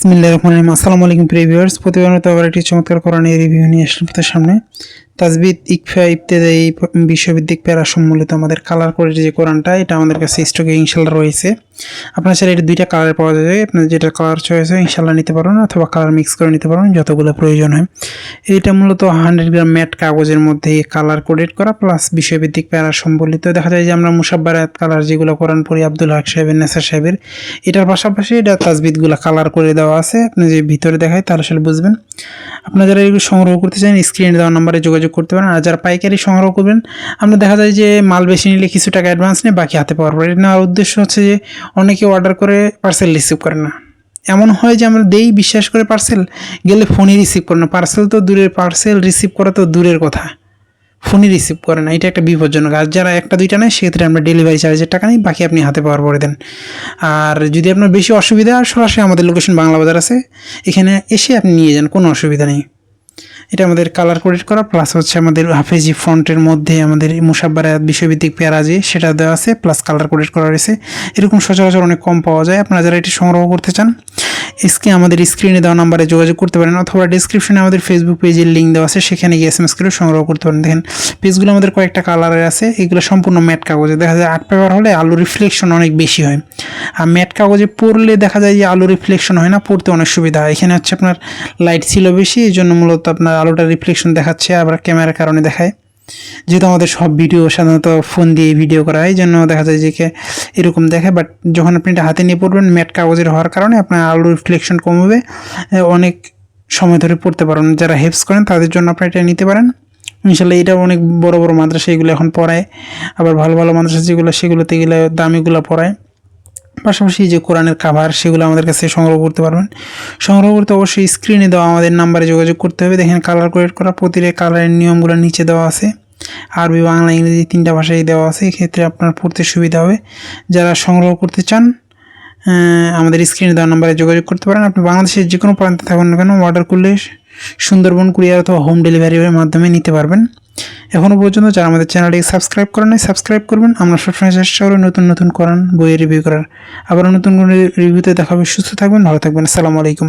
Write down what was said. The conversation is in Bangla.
বিসমিল্লাহির রহমানির রহিম। আসসালামু আলাইকুম প্রিয় ভিউয়ার্স, প্রতিবার মতো আবার একটি চমৎকার কোরআনের রিভিউ নিয়ে আসলাম আপনাদের সামনে। তাজবিদ, ইকফা, ইবতেদায়ী বিশ্বভিত্তিক প্যারা সম্বলিত আমাদের কালার কোডের যে কোরআনটা, এটা আমাদের কাছে স্টকে ইনশাল্লাহ রয়েছে। আপনার চাইলে এটা দুইটা কালার পাওয়া যায়, আপনার যেটা কালার চয়েস হয় ইনশাল্লাহ নিতে পারবেন, অথবা কালার মিক্স করে নিতে পারবেন যতগুলো প্রয়োজন হয়। এটা মূলত 100 গ্রাম ম্যাট কাগজের মধ্যে কালার কোডেড করা প্লাস বিষয়ভিত্তিক প্যারা সম্বলিত। দেখা যায় যে আমরা মুসাব্বারাত কালার যেগুলো কোরআন পড়ি আব্দুল হক সাহেবের, নেসার সাহেবের, এটার পাশাপাশি এটা তাজবিদগুলো কালার করে দেওয়া আছে। আপনি যে ভিতরে দেখায় তাহলে আসলে বুঝবেন। আপনারা যারা এগুলো সংগ্রহ করতে চান স্ক্রিনে দেওয়া নাম্বারে যোগাযোগ করতে পারেন। আর যারা পাইকারি সংগ্রহ করবেন, আমরা দেখা যায় যে মাল বেশি নিলে কিছু টাকা অ্যাডভান্স নিয়ে বাকি হাতে পাওয়ার পরে। এটা নেওয়ার উদ্দেশ্য হচ্ছে যে অনেকে অর্ডার করে পার্সেল রিসিভ করে না। এমন হয় যে আমরা দেই বিশ্বাস করে পার্সেল, গেলে ফোনই রিসিভ করে না। পার্সেল তো দূরের, পার্সেল রিসিভ করা তো দূরের কথা, ফোনই রিসিভ করে না। এটা একটা বিপজ্জনক। আর যারা একটা দুইটা নেয় সেক্ষেত্রে আমরা ডেলিভারি চার্জের টাকা নিই, বাকি আপনি হাতে পাওয়ার পরে দেন। আর যদি আপনার বেশি অসুবিধা, আর সরাসরি আমাদের লোকেশন বাংলা বাজার আছে, এখানে এসে আপনি নিয়ে যান, কোনো অসুবিধা নেই। এটা আমাদের কালার কোডেড করা প্লাস হচ্ছে আমাদের হাফেজি ফন্টের মধ্যে আমাদের মুসাব্বারাত বিষয়ভিত্তিক প্যারা যে সেটা দেওয়া আছে, প্লাস কালার কোডেড করা রয়েছে। এরকম সচরাচর অনেক কম পাওয়া যায়। আপনারা যারা এটি সংগ্রহ করতে চান আমাদের স্ক্রিনে দেওয়া নাম্বারে যোগাযোগ করতে পারেন, অথবা ডিসক্রিপশনে আমাদের ফেসবুক পেজের লিঙ্ক দেওয়া আছে, সেখানে গিয়ে SMS করে সংগ্রহ করতে পারেন। দেখেন পেজগুলো আমাদের কয়েকটা কালারের আছে, এগুলো সম্পূর্ণ ম্যাট কাগজে। দেখা যায় আর্ট পেপার হলে আলো রিফ্লেকশন অনেক বেশি হয়, আর ম্যাট কাগজে পড়লে দেখা যায় যে আলো রিফ্লেকশন হয় না, পড়তে অনেক সুবিধা হয়। এখানে হচ্ছে আপনার লাইট ছিল বেশি, এই জন্য মূলত আপনার আলোটা রিফ্লেকশন দেখাচ্ছে, আবার ক্যামেরার কারণে দেখায়। যেহেতু আমাদের সব ভিডিও সাধারণত ফোন দিয়ে ভিডিও করা হয়, এই জন্য দেখা যায় যে এরকম দেখায়। বাট যখন আপনি এটা হাতে নিয়ে পড়বেন, ম্যাট কাগজের হওয়ার কারণে আপনার আলো রিফ্লেকশন কমবে, অনেক সময় ধরে পড়তে পারবেন। যারা হেল্পস করেন তাদের জন্য আপনি এটা নিতে পারেন ইনশাল্লাহ। এটা অনেক বড় বড় মাদ্রাসা এগুলো এখন পড়ায়, আবার ভালো ভালো মাদ্রাসা যেগুলো সেগুলোতে এগুলো দামিগুলো পড়ায়। পাশাপাশি যে কোরআনের কাভার সেগুলো আমাদের কাছে সংগ্রহ করতে পারবেন। সংগ্রহ করতে অবশ্যই স্ক্রিনে দেওয়া আমাদের নাম্বারে যোগাযোগ করতে হবে। দেখেন কালার কোডেড করা, প্রতিটা কালারের নিয়মগুলো নিচে দেওয়া আছে, আরবি, বাংলা, ইংরেজি 3টা ভাষায় দেওয়া আছে। এক্ষেত্রে আপনার পড়তে সুবিধা হবে। যারা সংগ্রহ করতে চান আমাদের স্ক্রিনে দেওয়া নাম্বারে যোগাযোগ করতে পারেন। আপনি বাংলাদেশের যে কোনো প্রান্তে থাকুন না কেন, অর্ডার করলে সুন্দরবন কুরিয়ার অথবা হোম ডেলিভারির মাধ্যমে নিতে পারবেন। এখনও পর্যন্ত যারা আমাদের চ্যানেলটিকে সাবস্ক্রাইব করেন নাই, সাবস্ক্রাইব করবেন। আমরা সবসময় চেষ্টা করি নতুন নতুন কোরআন বইয়ের রিভিউ করার। আবার নতুন কোনো রিভিউতে দেখা হবে। সুস্থ থাকবেন, ভালো থাকবেন। আসসালামু আলাইকুম।